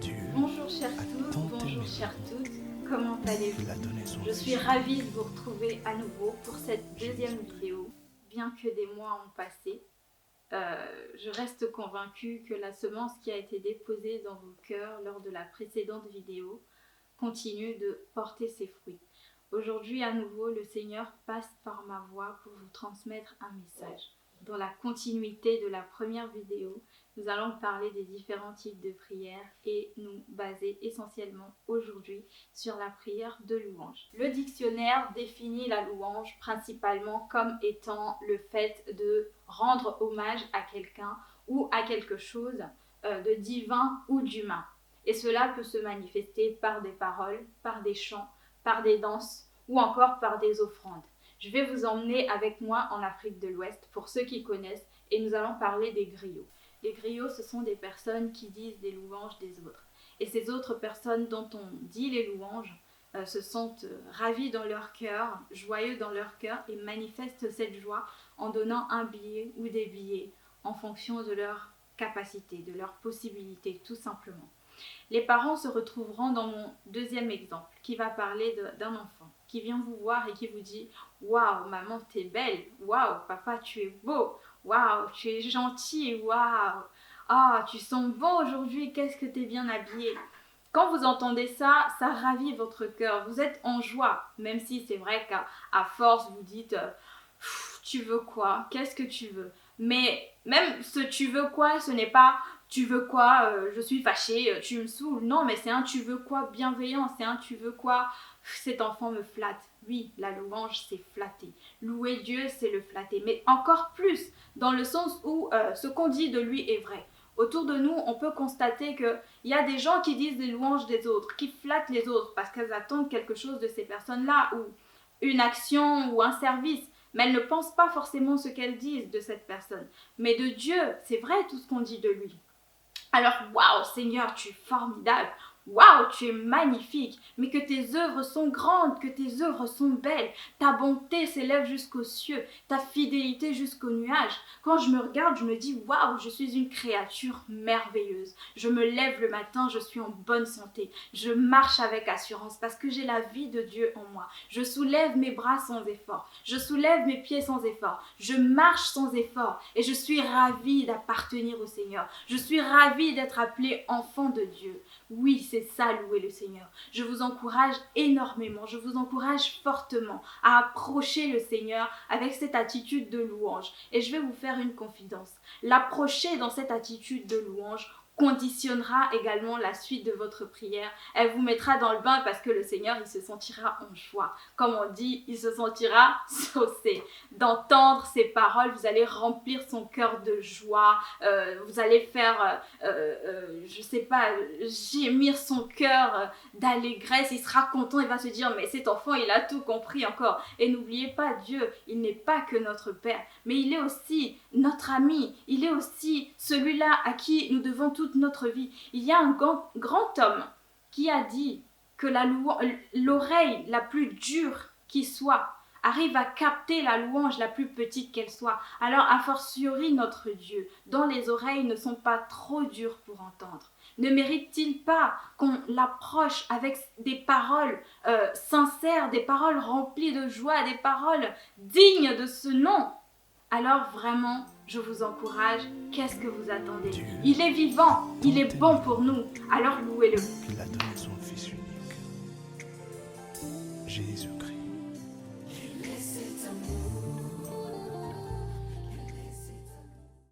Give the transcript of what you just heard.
Bonjour chers tous, bonjour chères toutes, comment allez-vous? Je suis ravie de vous retrouver à nouveau pour cette deuxième vidéo. Bien que des mois ont passé, je reste convaincue que la semence qui a été déposée dans vos cœurs lors de la précédente vidéo continue de porter ses fruits. Aujourd'hui à nouveau, le Seigneur passe par ma voix pour vous transmettre un message. Dans la continuité de la première vidéo, nous allons parler des différents types de prières et nous baser essentiellement aujourd'hui sur la prière de louange. Le dictionnaire définit la louange principalement comme étant le fait de rendre hommage à quelqu'un ou à quelque chose de divin ou d'humain. Et cela peut se manifester par des paroles, par des chants, par des danses ou encore par des offrandes. Je vais vous emmener avec moi en Afrique de l'Ouest pour ceux qui connaissent et nous allons parler des griots. Les griots, ce sont des personnes qui disent des louanges des autres. Et ces autres personnes dont on dit les louanges se sentent ravis dans leur cœur, joyeux dans leur cœur et manifestent cette joie en donnant un billet ou des billets en fonction de leur capacité, de leurs possibilités, tout simplement. Les parents se retrouveront dans mon deuxième exemple qui va parler d'un enfant qui vient vous voir et qui vous dit « Waouh, maman, t'es belle! Waouh, papa, tu es beau! Waouh, tu es gentil! Waouh! Ah, tu sens bon aujourd'hui, qu'est-ce que t'es bien habillé !» Quand vous entendez ça, ça ravit votre cœur. Vous êtes en joie, même si c'est vrai qu'à force, vous dites « Tu veux quoi? Qu'est-ce que tu veux ?» Mais même ce « tu veux quoi », ce n'est pas « tu veux quoi, je suis fâchée, tu me saoules ». Non, mais c'est un « tu veux quoi » bienveillant, c'est un « tu veux quoi » cet enfant me flatte. Oui, la louange, c'est flatter. Louer Dieu, c'est le flatter. Mais encore plus, dans le sens où ce qu'on dit de lui est vrai. Autour de nous, on peut constater qu'il y a des gens qui disent des louanges des autres, qui flattent les autres parce qu'elles attendent quelque chose de ces personnes-là, ou une action ou un service. Mais elles ne pensent pas forcément ce qu'elles disent de cette personne. Mais de Dieu, c'est vrai tout ce qu'on dit de lui. Alors, waouh, Seigneur, tu es formidable. Waouh, tu es magnifique, mais que tes œuvres sont grandes, que tes œuvres sont belles. Ta bonté s'élève jusqu'aux cieux, ta fidélité jusqu'aux nuages. Quand je me regarde, je me dis, waouh, je suis une créature merveilleuse. Je me lève le matin, je suis en bonne santé. Je marche avec assurance parce que j'ai la vie de Dieu en moi. Je soulève mes bras sans effort. Je soulève mes pieds sans effort. Je marche sans effort et je suis ravie d'appartenir au Seigneur. Je suis ravie d'être appelée enfant de Dieu. Oui, c'est ça, louer le Seigneur. Je vous encourage énormément, je vous encourage fortement à approcher le Seigneur avec cette attitude de louange. Et je vais vous faire une confidence. L'approcher dans cette attitude de louange conditionnera également la suite de votre prière. Elle vous mettra dans le bain parce que le Seigneur, il se sentira en joie. Comme on dit, il se sentira saucé. D'entendre ces paroles, vous allez remplir son cœur de joie. Vous allez faire, je sais pas, gémir son cœur d'allégresse. Il sera content, il va se dire, mais cet enfant, il a tout compris encore. Et n'oubliez pas, Dieu, il n'est pas que notre Père, mais il est aussi notre ami. Il est aussi celui-là à qui nous devons toute notre vie. Il y a un grand homme qui a dit que l'oreille la plus dure qui soit arrive à capter la louange la plus petite qu'elle soit. Alors a fortiori notre Dieu, dont les oreilles ne sont pas trop dures pour entendre. Ne mérite-t-il pas qu'on l'approche avec des paroles sincères, des paroles remplies de joie, des paroles dignes de ce nom? Alors vraiment, je vous encourage, qu'est-ce que vous attendez? Il est vivant, il est bon pour nous, alors louez-le. Il a donné son Fils unique, Jésus-Christ.